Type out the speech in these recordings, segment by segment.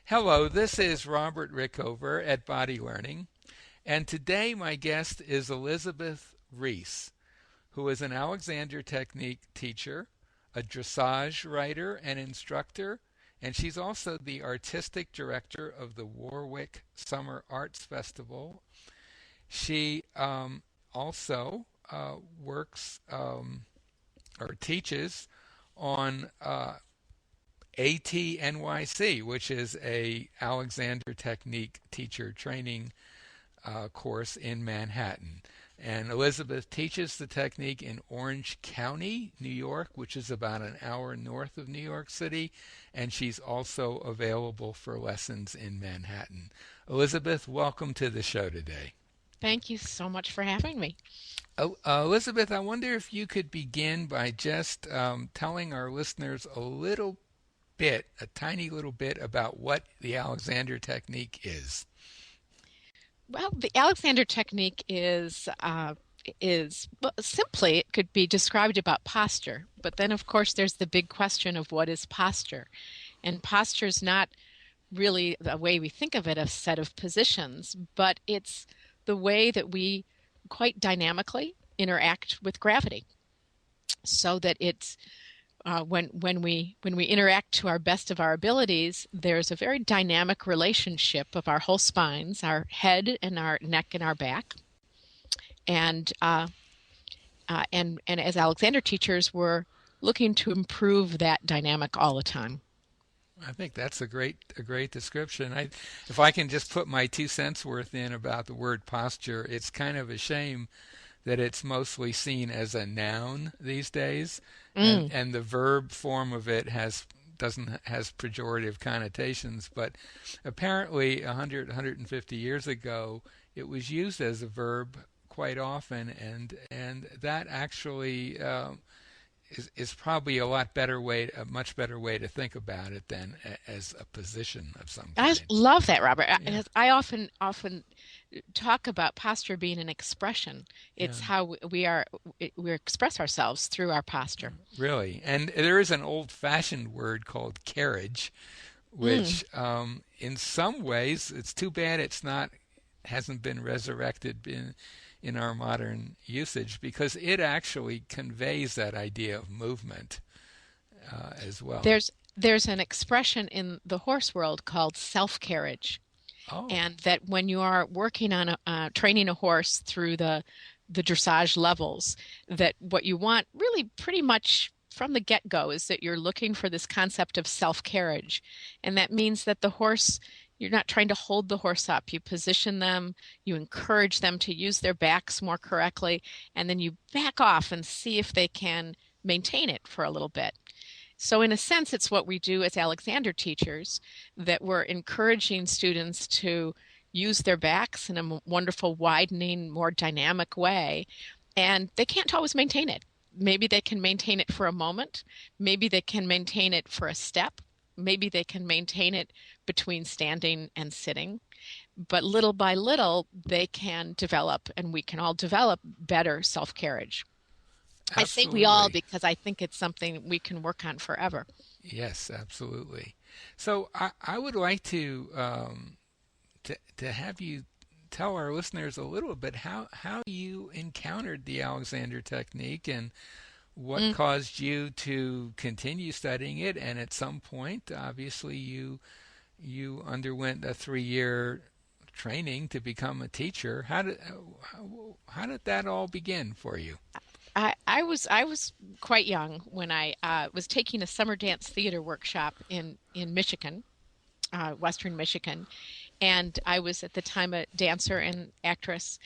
Hello, this is Robert Rickover at Body Learning, and today my guest is Elizabeth Reese, who is an Alexander Technique teacher, a dressage writer and instructor, and she's also the artistic director of the Warwick Summer Arts Festival. She also works or teaches on ATNYC, which is a Alexander Technique teacher training course in Manhattan. And Elizabeth teaches the technique in Orange County, New York, which is about an hour north of New York City, and she's also available for lessons in Manhattan. Elizabeth, welcome to the show today. Thank you so much for having me. Oh, Elizabeth, I wonder if you could begin by just telling our listeners a tiny little bit about what the Alexander technique is. Well, the Alexander technique is well, simply it could be described about posture, but then of course there's the big question of what is posture, and posture is not really the way we think of it, a set of positions, but it's the way that we quite dynamically interact with gravity, so that it's when we interact to our best of our abilities, there's a very dynamic relationship of our whole spines, our head and our neck and our back, and and as Alexander teachers, we're looking to improve that dynamic all the time. I think that's a great description. If I can just put my 2 cents worth in about the word posture, it's kind of a shame that it's mostly seen as a noun these days, Mm. and the verb form of it has pejorative connotations. But apparently, 150 years ago, it was used as a verb quite often, and that actually is probably a much better way to think about it than as a position of some I kind. love that, Robert. Yeah, I often talk about posture being an expression. It's yeah. how we express ourselves through our posture. Really. And there is an old-fashioned word called carriage, Mm. which in some ways it's too bad it's not hasn't been resurrected in our modern usage because it actually conveys that idea of movement as well. There's an expression in the horse world called self-carriage, Oh, and that when you are working on training a horse through the dressage levels, that what you want really pretty much from the get-go is that you're looking for this concept of self-carriage, and that means that the horse, you're not trying to hold the horse up. You position them, you encourage them to use their backs more correctly, and then you back off and see if they can maintain it for a little bit. So, in a sense, it's what we do as Alexander teachers, that we're encouraging students to use their backs in a wonderful, widening, more dynamic way. And they can't always maintain it. Maybe they can maintain it for a moment. Maybe they can maintain it for a step. Maybe they can maintain it between standing and sitting. But little by little, they can develop, and we can all develop better self carriage. I say we all absolutely. because I think it's something we can work on forever. Yes, absolutely. So I would like to have you tell our listeners a little bit how you encountered the Alexander technique and what Mm. caused you to continue studying it, and at some point obviously you underwent a 3 year training to become a teacher. How did that all begin for you? I was quite young when I was taking a summer dance theater workshop in Michigan, Western Michigan, and I was at the time a dancer and actress.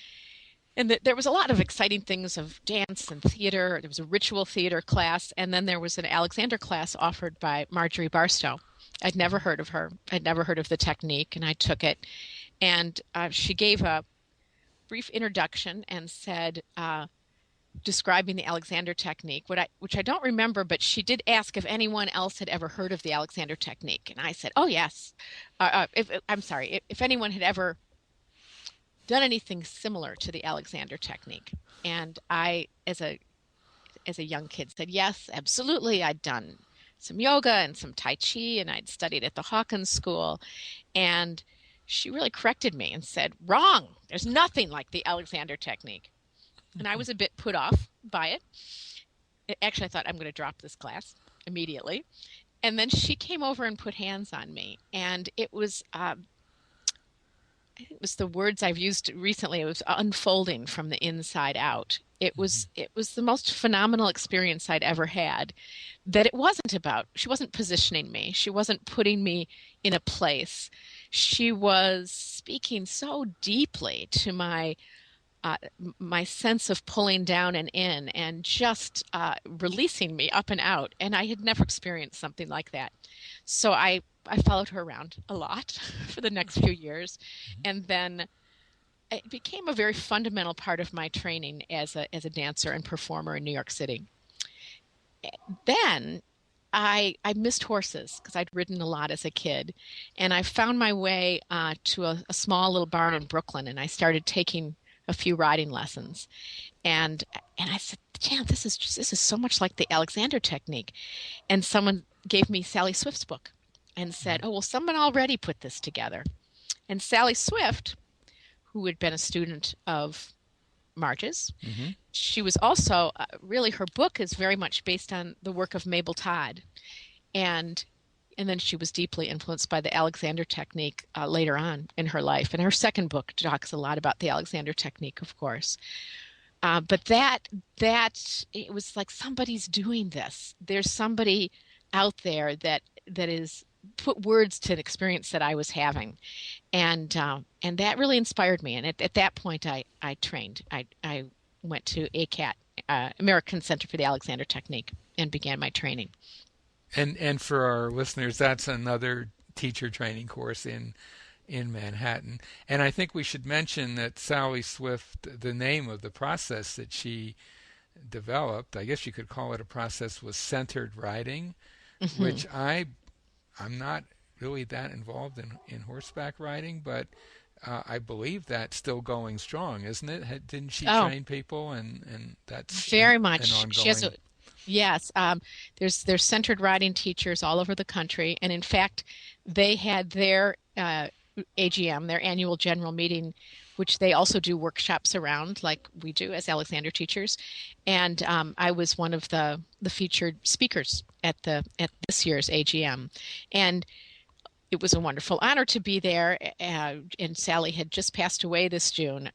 And there was a lot of exciting things of dance and theater. There was a ritual theater class, and then there was an Alexander class offered by Marjorie Barstow. I'd never heard of her. I'd never heard of the technique, and I took it. And she gave a brief introduction and said, describing the Alexander technique, which I don't remember, but she did ask if anyone else had ever heard of the Alexander technique, and I said, "Oh yes." I'm sorry, if anyone had ever done anything similar to the Alexander technique, and I, as a young kid, said yes, absolutely. I'd done some yoga and some Tai Chi, and I'd studied at the Hawkins School. And she really corrected me and said, wrong, there's nothing like the Alexander technique. And I was a bit put off by it. Actually, I thought, I'm going to drop this class immediately. And then she came over and put hands on me. And it was, I think it was the words I've used recently. It was unfolding from the inside out. It was the most phenomenal experience I'd ever had. That it wasn't about, she wasn't positioning me. She wasn't putting me in a place. She was speaking so deeply to my sense of pulling down and in, and just releasing me up and out. And I had never experienced something like that. So I followed her around a lot for the next few years. And then it became a very fundamental part of my training as a dancer and performer in New York City. Then I missed horses because I'd ridden a lot as a kid. And I found my way to a small little barn in Brooklyn, and I started taking a few riding lessons. And I said, damn, this is so much like the Alexander technique. And someone gave me Sally Swift's book and said, oh, well, someone already put this together. And Sally Swift, who had been a student of Marge's, she was also, really her book is very much based on the work of Mabel Todd. And then she was deeply influenced by the Alexander technique later on in her life. And her second book talks a lot about the Alexander technique, of course. But that it was like, somebody's doing this. There's somebody out there that is put words to an experience that I was having. And that really inspired me. And at that point, I trained. I went to ACAT, American Center for the Alexander Technique, and began my training. And for our listeners, that's another teacher training course in Manhattan. And I think we should mention that Sally Swift, the name of the process that she developed, I guess you could call it a process, was centered riding, which I'm not really that involved in horseback riding, but I believe that's still going strong, isn't it? Didn't she train people, and that's very much an ongoing... She has yes, there's centered riding teachers all over the country, and in fact, they had their AGM, their annual general meeting, which they also do workshops around, like we do as Alexander teachers. And I was one of the featured speakers at this year's AGM, and it was a wonderful honor to be there. And Sally had just passed away this June.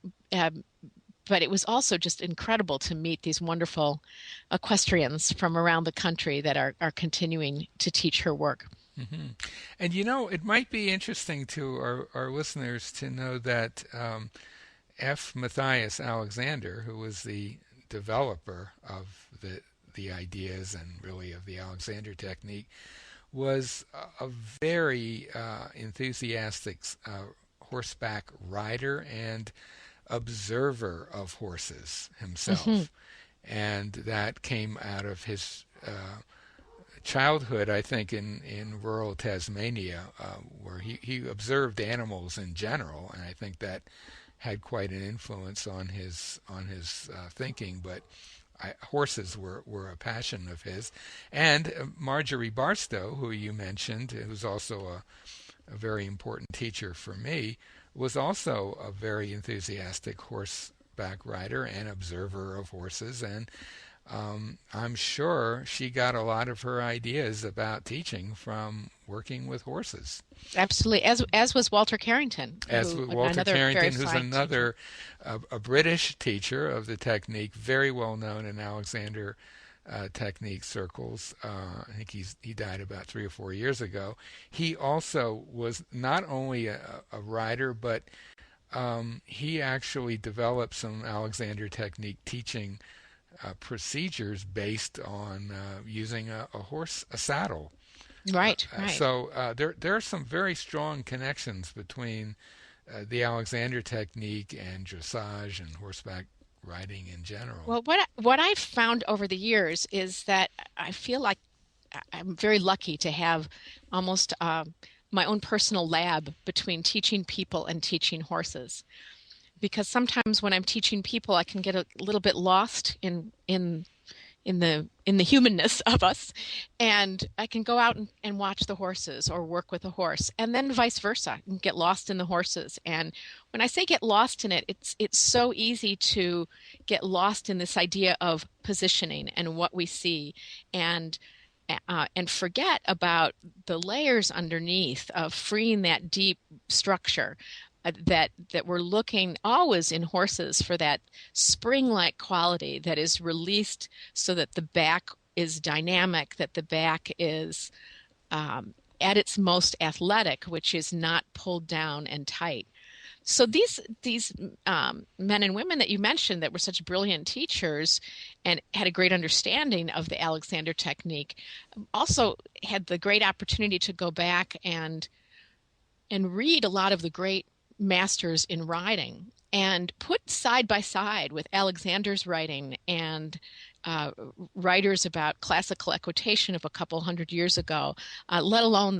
But it was also just incredible to meet these wonderful equestrians from around the country that are continuing to teach her work. And it might be interesting to our listeners to know that F. Matthias Alexander, who was the developer of the ideas and really of the Alexander technique, was a very enthusiastic horseback rider and observer of horses himself. And that came out of his childhood, I think, in rural Tasmania, where he observed animals in general, and I think that had quite an influence on his thinking. But horses were a passion of his. And Marjorie Barstow, who you mentioned, who's also a very important teacher for me, was also a very enthusiastic horseback rider and observer of horses, and I'm sure she got a lot of her ideas about teaching from working with horses. Absolutely, as was Walter Carrington. Walter Carrington, who's another a British teacher of the technique, very well known in Alexander technique circles. I think he died about 3 or 4 years ago. He also was not only a rider, but he actually developed some Alexander technique teaching procedures based on using a saddle. Right. So there are some very strong connections between the Alexander technique and dressage and horseback riding in general. Well, what I've found over the years is that I feel like I'm very lucky to have almost my own personal lab between teaching people and teaching horses. Because sometimes when I'm teaching people, I can get a little bit lost in in the humanness of us, and I can go out and watch the horses or work with a horse, and then vice versa, and get lost in the horses. And when I say get lost in it, it's so easy to get lost in this idea of positioning and what we see, and forget about the layers underneath of freeing that deep structure. That we're looking always in horses for that spring-like quality that is released so that the back is dynamic, that the back is at its most athletic, which is not pulled down and tight. So these men and women that you mentioned that were such brilliant teachers and had a great understanding of the Alexander technique also had the great opportunity to go back and read a lot of the great masters in riding and put side by side with Alexander's writing and writers about classical equitation of a couple hundred years ago, let alone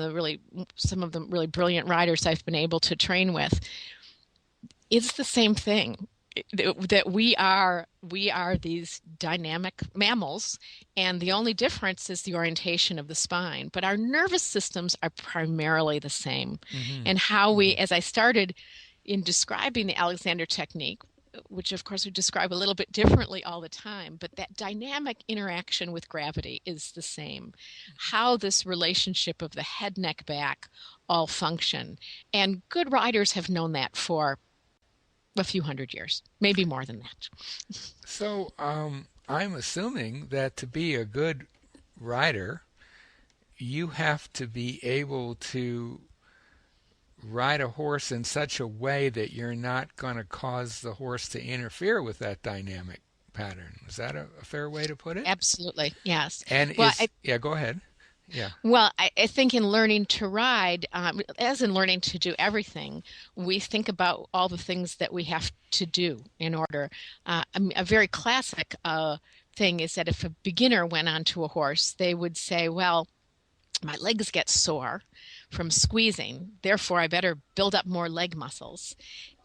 some of the really brilliant writers I've been able to train with. It's the same thing, that we are these dynamic mammals, and the only difference is the orientation of the spine. But our nervous systems are primarily the same. Mm-hmm. And how we, as I started in describing the Alexander technique, which of course we describe a little bit differently all the time, but that dynamic interaction with gravity is the same. How this relationship of the head, neck, back all function. And good riders have known that for a few hundred years, maybe more than that. So I'm assuming that to be a good rider, you have to be able to ride a horse in such a way that you're not going to cause the horse to interfere with that dynamic pattern. Is that a fair way to put it? Absolutely, yes. And go ahead. Yeah. Well, I think in learning to ride, as in learning to do everything, we think about all the things that we have to do in order. A very classic thing is that if a beginner went onto a horse, they would say, well, my legs get sore from squeezing, therefore I better build up more leg muscles.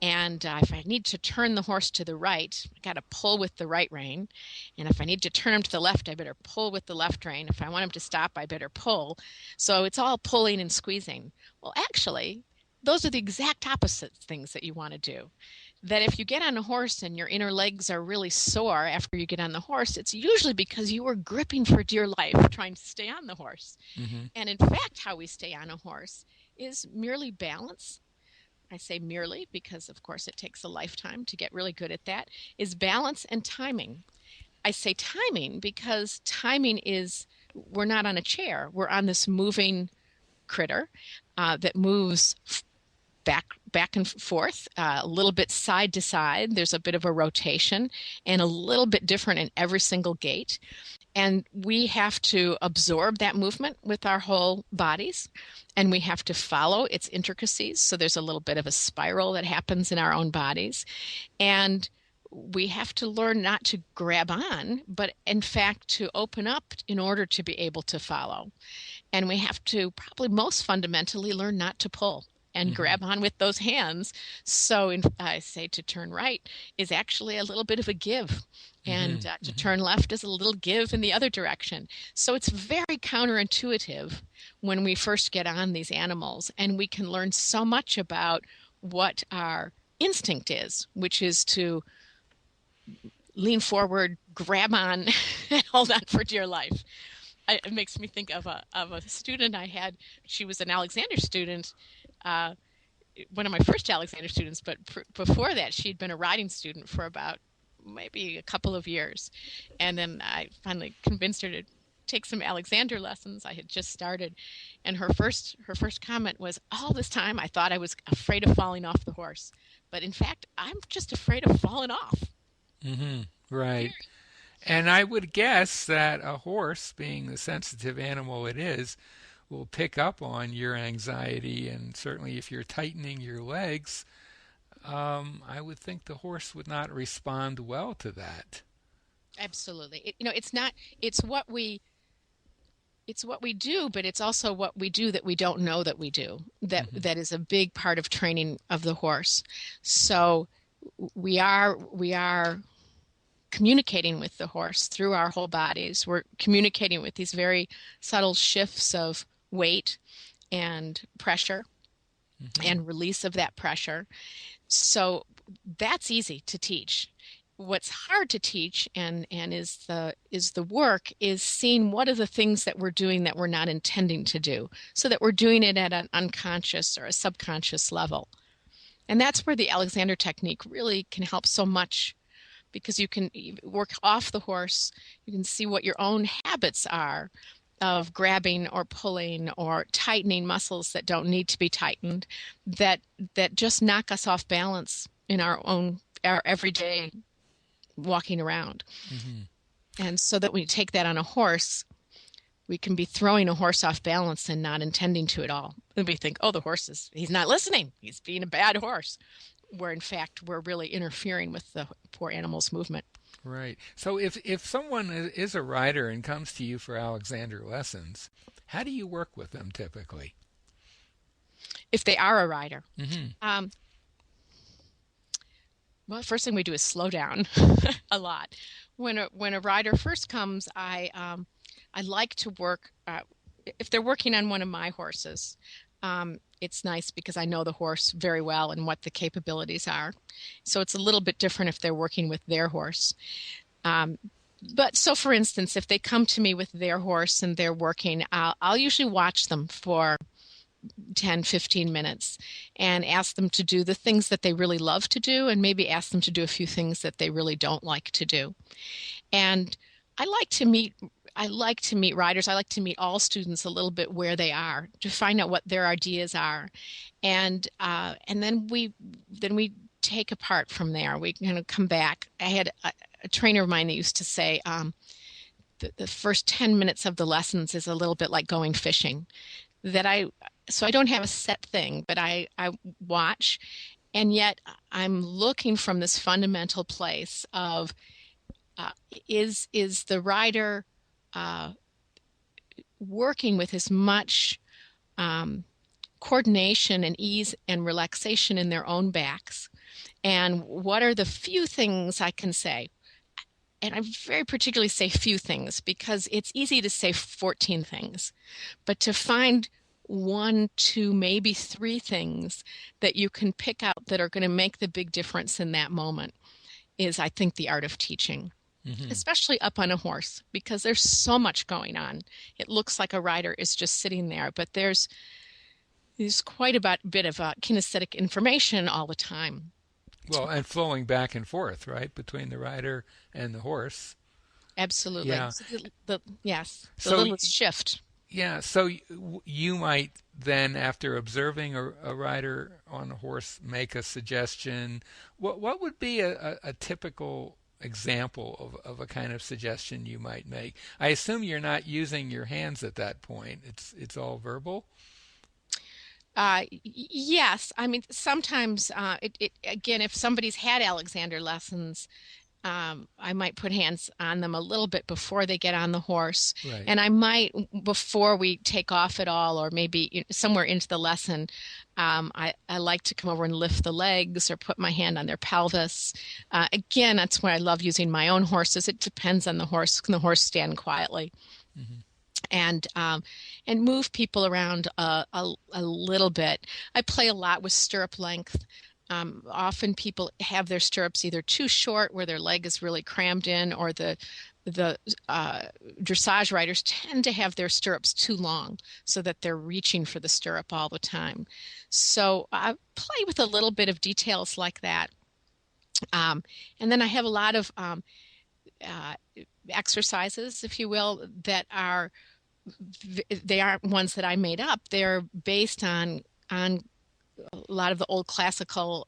And if I need to turn the horse to the right, I got to pull with the right rein. And if I need to turn him to the left, I better pull with the left rein. If I want him to stop, I better pull. So it's all pulling and squeezing. Well, actually, those are the exact opposite things that you want to do. That if you get on a horse and your inner legs are really sore after you get on the horse, it's usually because you were gripping for dear life trying to stay on the horse. Mm-hmm. And in fact, how we stay on a horse is merely balance. I say merely because, of course, it takes a lifetime to get really good at that, is balance and timing. I say timing because timing is, we're not on a chair. We're on this moving critter that moves back and forth, a little bit side to side. There's a bit of a rotation and a little bit different in every single gait. And we have to absorb that movement with our whole bodies, and we have to follow its intricacies. So there's a little bit of a spiral that happens in our own bodies. And we have to learn not to grab on, but in fact to open up in order to be able to follow. And we have to probably most fundamentally learn not to pull and mm-hmm. grab on with those hands. So I say to turn right is actually a little bit of a give. And to mm-hmm. turn left is a little give in the other direction. So it's very counterintuitive when we first get on these animals. And we can learn so much about what our instinct is, which is to lean forward, grab on, and hold on for dear life. It makes me think of a student I had. She was an Alexander student, one of my first Alexander students, but before that, she'd been a riding student for about maybe a couple of years. And then I finally convinced her to take some Alexander lessons. I had just started. And her first comment was, all this time I thought I was afraid of falling off the horse. But in fact, I'm just afraid of falling off. Mm-hmm. Right. And I would guess that a horse, being the sensitive animal it is, will pick up on your anxiety, and certainly if you're tightening your legs, I would think the horse would not respond well to that. Absolutely. It's what we do, but it's also what we do that we don't know that we do. That is a big part of training of the horse. So we are communicating with the horse through our whole bodies. We're communicating with these very subtle shifts of weight and pressure and release of that pressure. So that's easy to teach. What's hard to teach and is the work is seeing what are the things that we're doing that we're not intending to do, so that we're doing it at an unconscious or a subconscious level. And that's where the Alexander technique really can help so much, because you can work off the horse. You can see what your own habits are of grabbing or pulling or tightening muscles that don't need to be tightened, that just knock us off balance in our everyday walking around. And so that when you take that on a horse, we can be throwing a horse off balance and not intending to at all. And we think, oh, he's not listening. He's being a bad horse. Where in fact, we're really interfering with the poor animal's movement. Right. So if someone is a rider and comes to you for Alexander lessons, how do you work with them typically? If they are a rider, well, first thing we do is slow down a lot. When a rider first comes, I like to work. If they're working on one of my horses, it's nice because I know the horse very well and what the capabilities are. So it's a little bit different if they're working with their horse. But so, for instance, if they come to me with their horse and they're working, I'll usually watch them for 10, 15 minutes and ask them to do the things that they really love to do, and maybe ask them to do a few things that they really don't like to do. And I like to meet riders. I like to meet all students a little bit where they are, to find out what their ideas are, and then we take apart from there. We kind of come back. I had a trainer of mine that used to say, the first 10 minutes of the lessons is a little bit like going fishing. So I don't have a set thing, but I watch, and yet I'm looking from this fundamental place of is the rider working with as much coordination and ease and relaxation in their own backs, and what are the few things I can say. And I very particularly say few things because it's easy to say 14 things, but to find 1, 2, maybe 3 things that you can pick out that are going to make the big difference in that moment is, I think, the art of teaching. Especially up on a horse, because there's so much going on. It looks like a rider is just sitting there, but there's quite a bit of kinesthetic information all the time. Well, and flowing back and forth, right, between the rider and the horse. Absolutely. Yeah. So the little shift. Yeah, so you might then, after observing a rider on a horse, make a suggestion. What would be a typical example of a kind of suggestion you might make? I assume you're not using your hands at that point. It's all verbal. Yes, I mean sometimes again, if somebody's had Alexander lessons, I might put hands on them a little bit before they get on the horse, Right. and I might, before we take off at all, or maybe somewhere into the lesson, I like to come over and lift the legs or put my hand on their pelvis. Again, that's why I love using my own horses. It depends on the horse. Can the horse stand quietly? And move people around a little bit. I play a lot with stirrup length. Often people have their stirrups either too short, where their leg is really crammed in, or the dressage riders tend to have their stirrups too long, so that they're reaching for the stirrup all the time. So I play with a little bit of details like that. And then I have a lot of exercises, if you will, they aren't ones that I made up. They're based on a lot of the old classical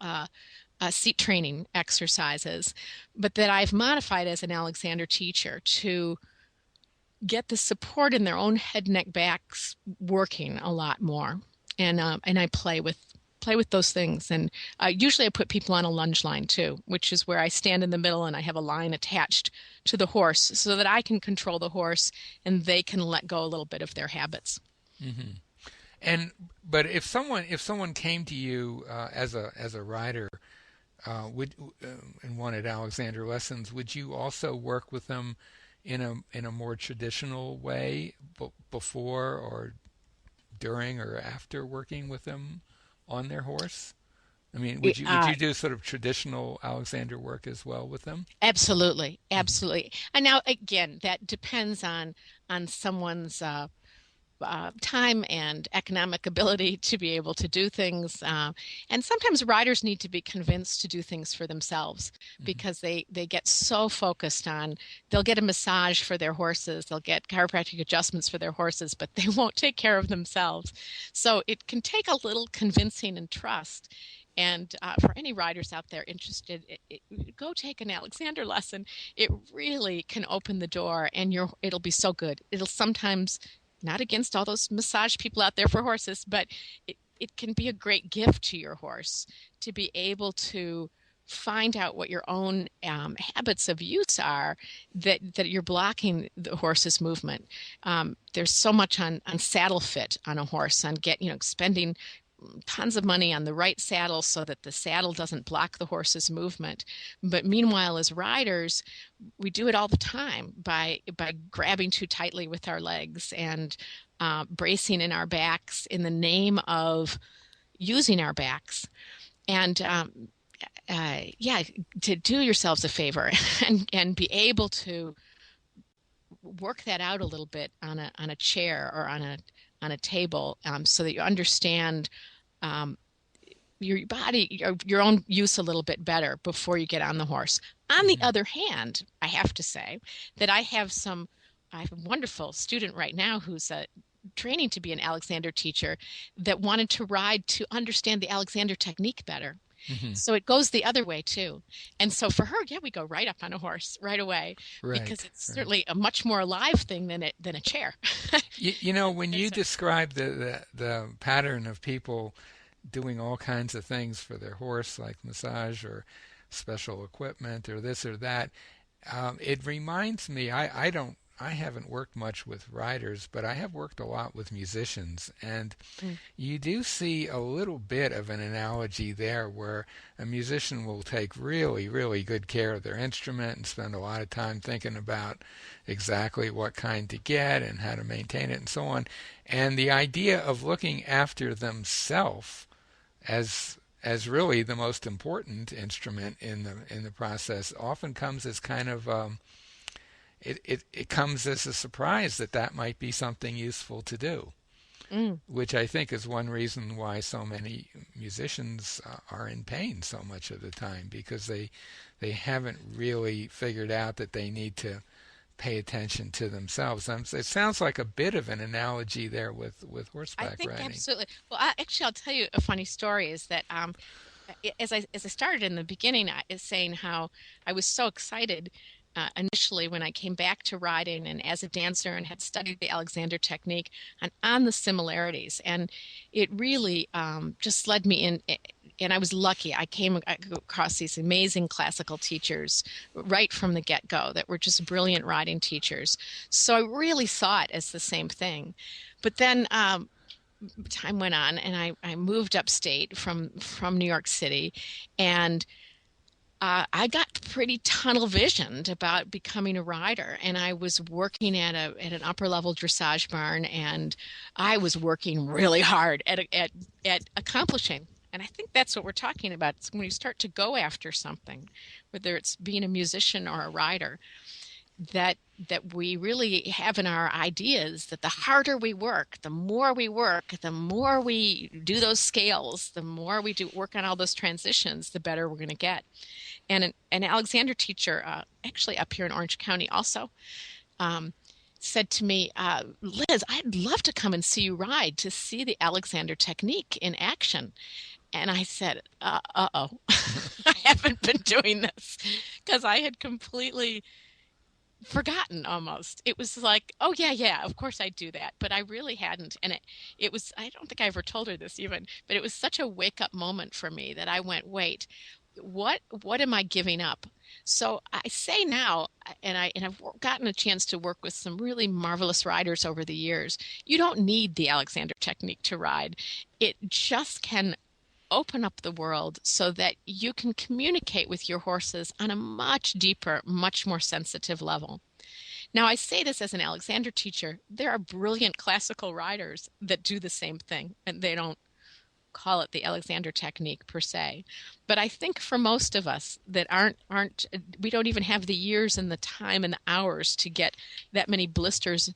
seat training exercises, but that I've modified as an Alexander teacher to get the support in their own head, neck, backs working a lot more. And I play with those things. And usually I put people on a lunge line too, which is where I stand in the middle and I have a line attached to the horse so that I can control the horse and they can let go a little bit of their habits. But if someone came to you as a rider, would and wanted Alexander lessons, would you also work with them in a more traditional way before or during or after working with them on their horse? I mean, would you do sort of traditional Alexander work as well with them? Absolutely, Hmm. absolutely. And now again, that depends on someone's time and economic ability to be able to do things. And sometimes riders need to be convinced to do things for themselves Hmm. because they get so focused on, they'll get a massage for their horses, they'll get chiropractic adjustments for their horses, but they won't take care of themselves. So it can take a little convincing and trust. And for any riders out there interested, go take an Alexander lesson. It really can open the door, and it'll be so good. It'll sometimes, not against all those massage people out there for horses, but it can be a great gift to your horse to be able to find out what your own habits of use are that you're blocking the horse's movement. There's so much on saddle fit on a horse, on spending tons of money on the right saddle so that the saddle doesn't block the horse's movement. But meanwhile, as riders, we do it all the time by grabbing too tightly with our legs and bracing in our backs in the name of using our backs. And yeah, to do yourselves a favor and be able to work that out a little bit on a chair or on a table, so that you understand um, your body, your own use a little bit better before you get on the horse. On the Hmm. other hand, I have to say that I have a wonderful student right now who's training to be an Alexander teacher that wanted to ride to understand the Alexander technique better. Hmm. So it goes the other way too. And so for her, yeah, we go right up on a horse right away because Right, it's right. certainly a much more alive thing than a chair. When And you so, describe the pattern of people doing all kinds of things for their horse, like massage or special equipment or this or that, it reminds me. I haven't worked much with riders, but I have worked a lot with musicians, and mm, you do see a little bit of an analogy there where a musician will take really, really good care of their instrument and spend a lot of time thinking about exactly what kind to get and how to maintain it and so on. And the idea of looking after themselves as really the most important instrument in the process often comes as kind of it comes as a surprise that that might be something useful to do, mm. which I think is one reason why so many musicians are in pain so much of the time, because they haven't really figured out that they need to pay attention to themselves. It sounds like a bit of an analogy there with I horseback think riding. absolutely. Well, actually, I'll tell you a funny story. Is that as I started in the beginning, I is saying how I was so excited initially when I came back to riding and as a dancer and had studied the Alexander technique and on the similarities, and it really just led me in. And I was lucky. I came across these amazing classical teachers right from the get-go that were just brilliant riding teachers. So I really saw it as the same thing. But then time went on and I moved upstate from New York City, and I got pretty tunnel visioned about becoming a rider, and I was working at an upper level dressage barn, and I was working really hard at accomplishing. And I think that's what we're talking about. It's when you start to go after something, whether it's being a musician or a rider, that we really have in our ideas that the harder we work, the more we do those scales, the more we do work on all those transitions, the better we're going to get. And an Alexander teacher, actually up here in Orange County, also um, said to me, Liz, I'd love to come and see you ride to see the Alexander technique in action. And I said, oh, I haven't been doing this because I had completely forgotten almost. It was like, oh yeah, yeah, of course I do that, but I really hadn't. And it was, I don't think I ever told her this even, but it was such a wake up moment for me that I went, wait, what am I giving up? So I say now, and I've gotten a chance to work with some really marvelous riders over the years. You don't need the Alexander technique to ride. It just can open up the world so that you can communicate with your horses on a much deeper, much more sensitive level. Now, I say this as an Alexander teacher. There are brilliant classical riders that do the same thing, and they don't call it the Alexander technique per se. But I think for most of us that aren't we don't even have the years and the time and the hours to get that many blisters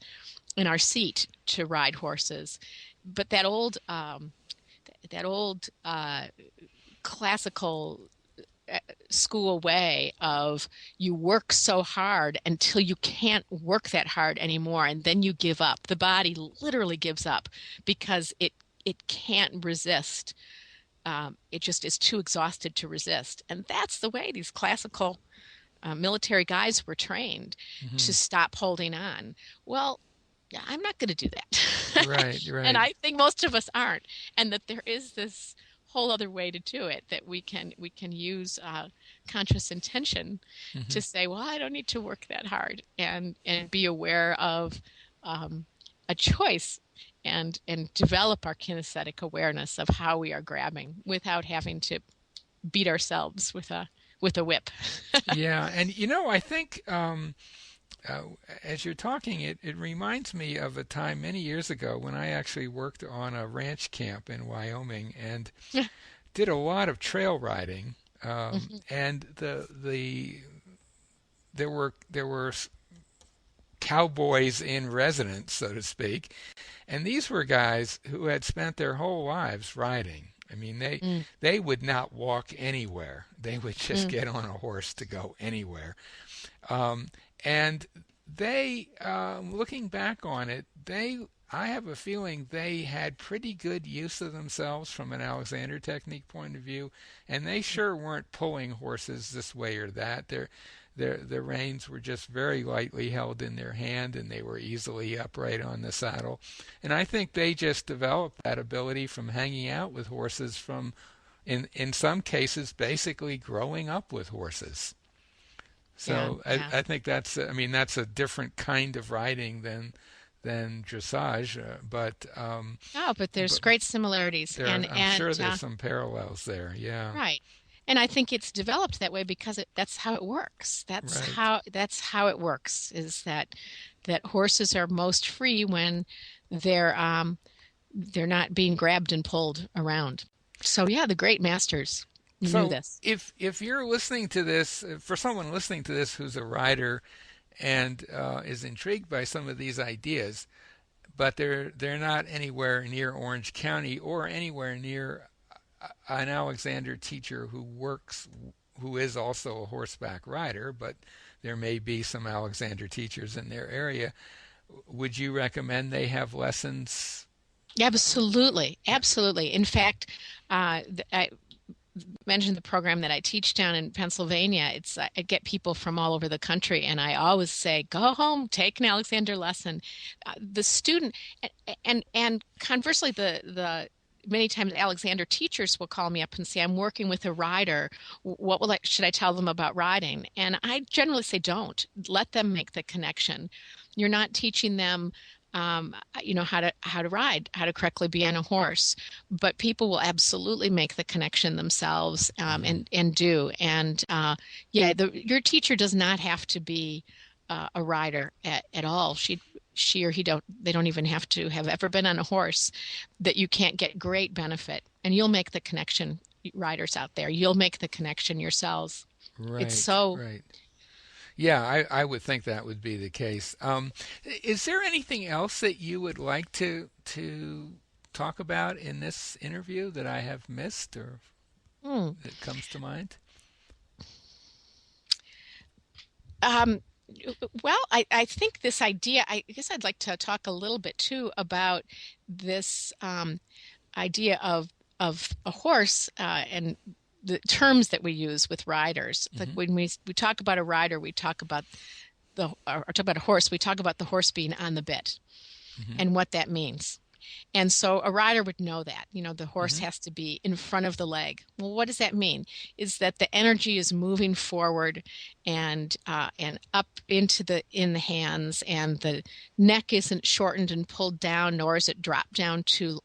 in our seat to ride horses. But that old classical school way of you work so hard until you can't work that hard anymore, and then you give up. The body literally gives up because it can't resist. It just is too exhausted to resist. And that's the way these classical military guys were trained to stop holding on. Well, I'm not going to do that. Right, And right. I think most of us aren't. And that there is this whole other way to do it, that we can use conscious intention Hmm. to say, well, I don't need to work that hard, and be aware of a choice, and develop our kinesthetic awareness of how we are grabbing without having to beat ourselves with a whip. Yeah, and I think uh, as you're talking, it reminds me of a time many years ago when I actually worked on a ranch camp in Wyoming and did a lot of trail riding. Mhm. And there were cowboys in residence, so to speak, and these were guys who had spent their whole lives riding. I mean, Mm, they would not walk anywhere. They would just mm, get on a horse to go anywhere. Um, and looking back on it, I have a feeling they had pretty good use of themselves from an Alexander technique point of view, and they sure weren't pulling horses this way or that. The reins were just very lightly held in their hand, and they were easily upright on the saddle. And I think they just developed that ability from hanging out with horses, from in some cases basically growing up with horses. yeah, So yeah. I think I mean, that's a different kind of riding than dressage, Oh, but there's but great similarities, I'm sure there's some parallels there. Yeah, right. And I think it's developed that way because that's how it works. right. That's how it works, is that horses are most free when they're not being grabbed and pulled around. So yeah, the great masters knew So this. if you're listening to this, for someone listening to this who's a rider and is intrigued by some of these ideas, but they're not anywhere near Orange County or anywhere near an Alexander teacher who is also a horseback rider, but there may be some Alexander teachers in their area. Would you recommend they have lessons? Absolutely, Yeah. absolutely. In fact, I mentioned the program that I teach down in Pennsylvania. I get people from all over the country, and I always say, "Go home, take an Alexander lesson." The student, and conversely, the many times Alexander teachers will call me up and say, "I'm working with a rider. What should I tell them about riding?" And I generally say, "Don't let them make the connection. You're not teaching them." How to ride, how to correctly be on a horse, but people will absolutely make the connection themselves, Hmm. and do. And yeah, your teacher does not have to be a rider at all. She or he don't they don't even have to have ever been on a horse. That you can't get great benefit, and you'll make the connection. Riders out there, you'll make the connection yourselves. It's Right, so right. Yeah, I would think that would be the case. Is there anything else that you would like to talk about in this interview that I have missed or hmm. that comes to mind? um well, I think this idea, I guess I'd like to talk a little bit too about this idea of a horse, and the terms that we use with riders. Like Hmm. when we talk about a rider, we talk about or talk about a horse, we talk about the horse being on the bit Hmm. and what that means. And so a rider would know that, the horse Hmm. has to be in front of the leg. Well, what does that mean? Is that the energy is moving forward and up in the hands, and the neck isn't shortened and pulled down, nor is it dropped down too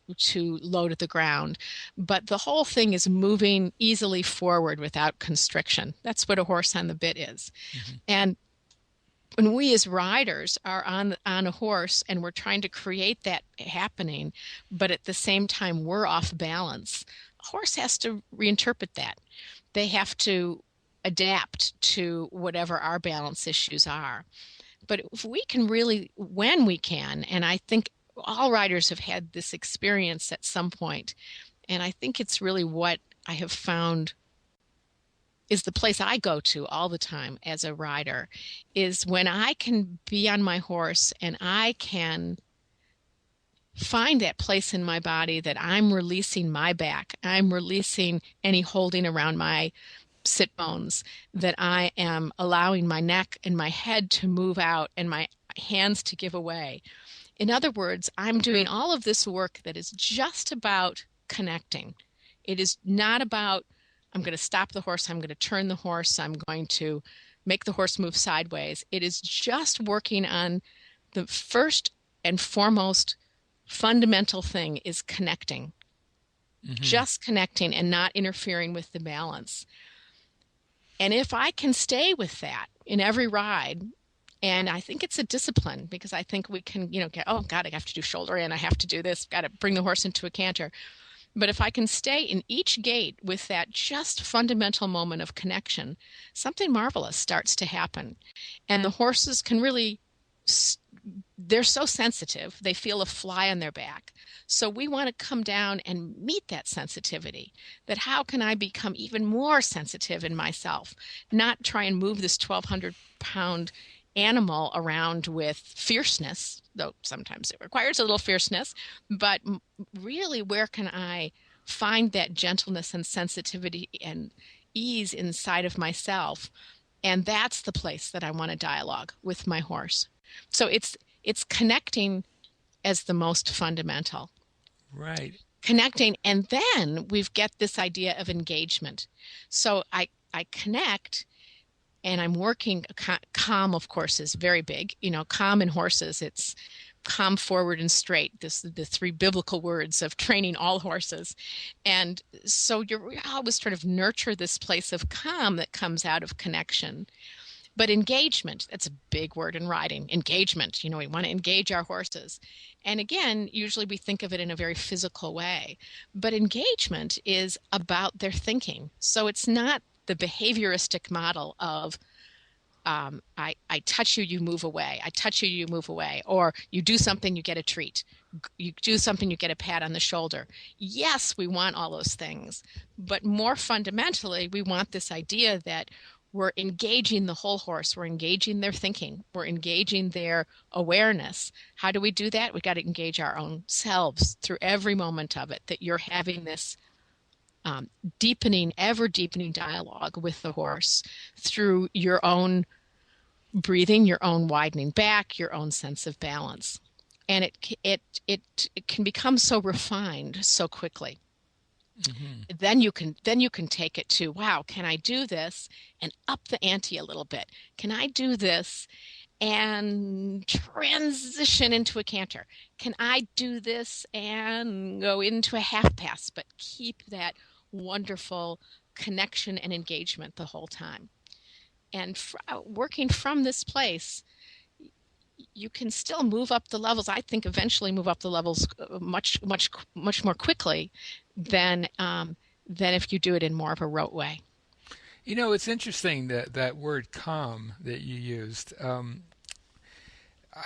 low to the ground. But the whole thing is moving easily forward without constriction. That's what a horse on the bit is. Hmm. And when we as riders are on a horse and we're trying to create that happening, but at the same time we're off balance, a horse has to reinterpret that. They have to adapt to whatever our balance issues are. But if we can really, when we can, and I think all riders have had this experience at some point, and I think it's really what I have found is the place I go to all the time as a rider, is when I can be on my horse and I can find that place in my body that I'm releasing my back, I'm releasing any holding around my sit bones, that I am allowing my neck and my head to move out and my hands to give away. In other words, I'm doing all of this work that is just about connecting. It is not about, I'm going to stop the horse, I'm going to turn the horse, I'm going to make the horse move sideways. It is just working on the first and foremost fundamental thing is connecting. Hmm. Just connecting and not interfering with the balance. And if I can stay with that in every ride, and I think it's a discipline, because I think we can, get, oh God, I have to do shoulder in, I have to do this, got to bring the horse into a canter. But if I can stay in each gait with that just fundamental moment of connection, something marvelous starts to happen. And the horses can really, they're so sensitive, they feel a fly on their back. So we want to come down and meet that sensitivity. That how can I become even more sensitive in myself? Not try and move this 1,200-pound animal around with fierceness, though sometimes it requires a little fierceness, but really, where can I find that gentleness and sensitivity and ease inside of myself? And that's the place that I want to dialogue with my horse. So it's connecting as the most fundamental. Right. Connecting, and then we've got this idea of engagement. So I connect, and I'm working. Calm, of course, is very big. Calm in horses, it's calm, forward, and straight. This the three biblical words of training all horses. And so you're always trying to nurture this place of calm that comes out of connection. But engagement, that's a big word in riding. Engagement, we want to engage our horses. And again, usually we think of it in a very physical way. But engagement is about their thinking. So it's not the behavioristic model of I touch you, you move away. I touch you, you move away. Or you do something, you get a treat. You do something, you get a pat on the shoulder. Yes, we want all those things. But more fundamentally, we want this idea that we're engaging the whole horse. We're engaging their thinking. We're engaging their awareness. How do we do that? We've got to engage our own selves through every moment of it, that you're having this deepening, ever deepening dialogue with the horse through your own breathing, your own widening back, your own sense of balance. And it can become so refined so quickly. Hmm. Then you can take it to, wow, can I do this and up the ante a little bit? Can I do this and transition into a canter? Can I do this and go into a half pass, but keep that wonderful connection and engagement the whole time? And working from this place, you can still move up the levels. I think eventually move up the levels much, much, much more quickly than if you do it in more of a rote way. It's interesting that word calm that you used.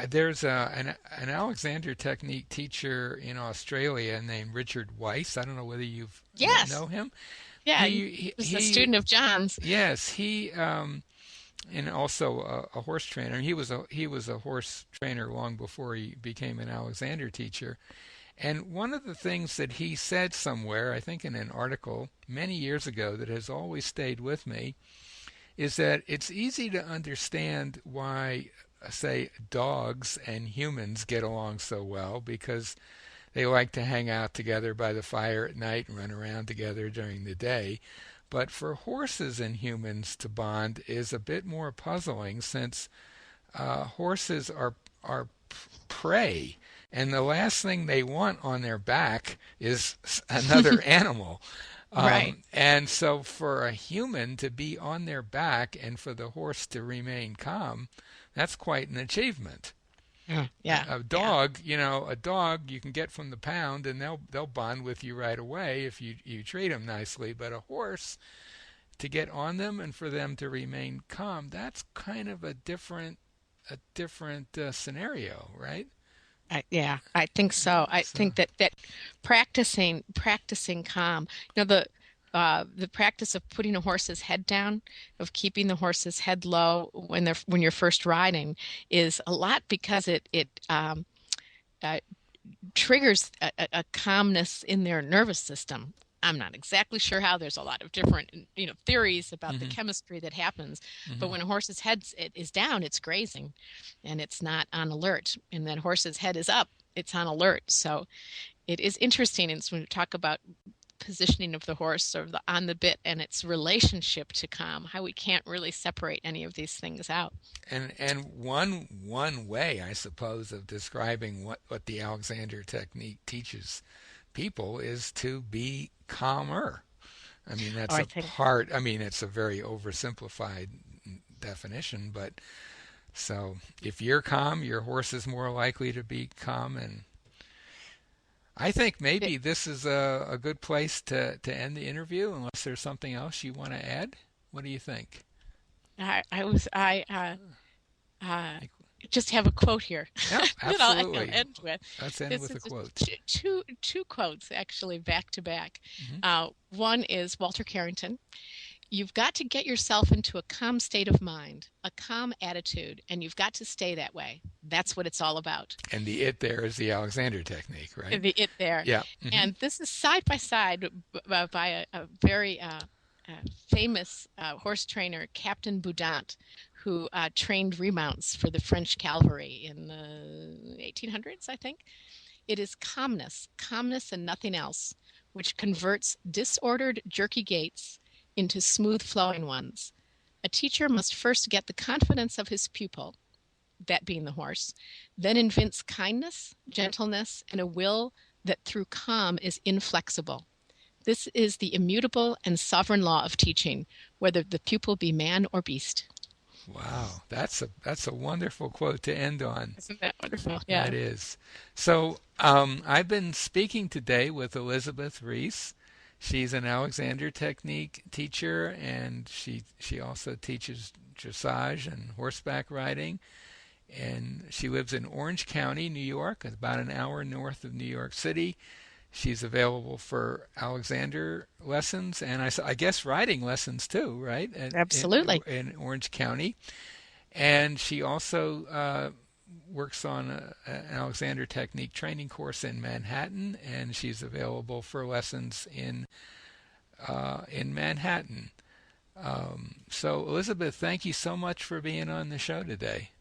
There's an Alexander technique teacher in Australia named Richard Weiss. I don't know whether you've Yes. know him. Yeah, He he was a he student of John's. yes he and also a horse trainer. He was a horse trainer long before he became an Alexander teacher. And one of the things that he said somewhere, I think in an article many years ago, that has always stayed with me, is that it's easy to understand why, say, dogs and humans get along so well, because they like to hang out together by the fire at night and run around together during the day. But for horses and humans to bond is a bit more puzzling since horses are prey, and the last thing they want on their back is another animal. Right. And so for a human to be on their back and for the horse to remain calm, that's quite an achievement. Yeah. Yeah. A dog you can get from the pound and they'll bond with you right away if you treat them nicely. But a horse, to get on them and for them to remain calm, that's kind of a different scenario, right? Yeah, I think so. I So, think that practicing calm, the practice of putting a horse's head down, of keeping the horse's head low when you're first riding, is a lot because it uh, triggers a calmness in their nervous system. I'm not exactly sure how. There's a lot of different, theories about the hmm chemistry that happens. But hmm when a horse's head is down, it's grazing, and it's not on alert. And that horse's head is up, it's on alert. So it is interesting. And so when we talk about positioning of the horse or on the bit and its relationship to calm, how we can't really separate any of these things out. and one way, I suppose, of describing what the Alexander technique teaches people is to be calmer. I mean, Oh, that's I a think part. I mean, it's a very oversimplified definition, but so if you're calm, your horse is more likely to be calm. And I think it, maybe this is a good place to end the interview, unless there's something else you want to add. What do you think? I just have a quote here Yeah, that I'll absolutely. end with. Let's end This with a is quote. two quotes actually back to back. hmm One is Walter Carrington. You've got to get yourself into a calm state of mind, a calm attitude, and you've got to stay that way. That's what it's all about. And the it there is the Alexander technique, right? The it there. Yeah. And this is side by side by a very famous horse trainer, Captain Boudant, who trained remounts for the French cavalry in the 1800s, I think. It is calmness and nothing else, which converts disordered, jerky gaits into smooth flowing ones. A teacher must first get the confidence of his pupil, that being the horse, then evince kindness, gentleness, and a will that through calm is inflexible. This is the immutable and sovereign law of teaching, whether the pupil be man or beast. Wow, that's a wonderful quote to end on. Isn't that wonderful? Yeah. That is. So, I've been speaking today with Elizabeth Reese. She's an Alexander Technique teacher, and she also teaches dressage and horseback riding. And she lives in Orange County, New York, about an hour north of New York City. She's available for Alexander lessons and I guess riding lessons too, right? Absolutely. In Orange County. And she also works on an Alexander Technique training course in Manhattan, and she's available for lessons in Manhattan. So, Elizabeth, thank you so much for being on the show today.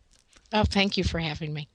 Oh, thank you for having me.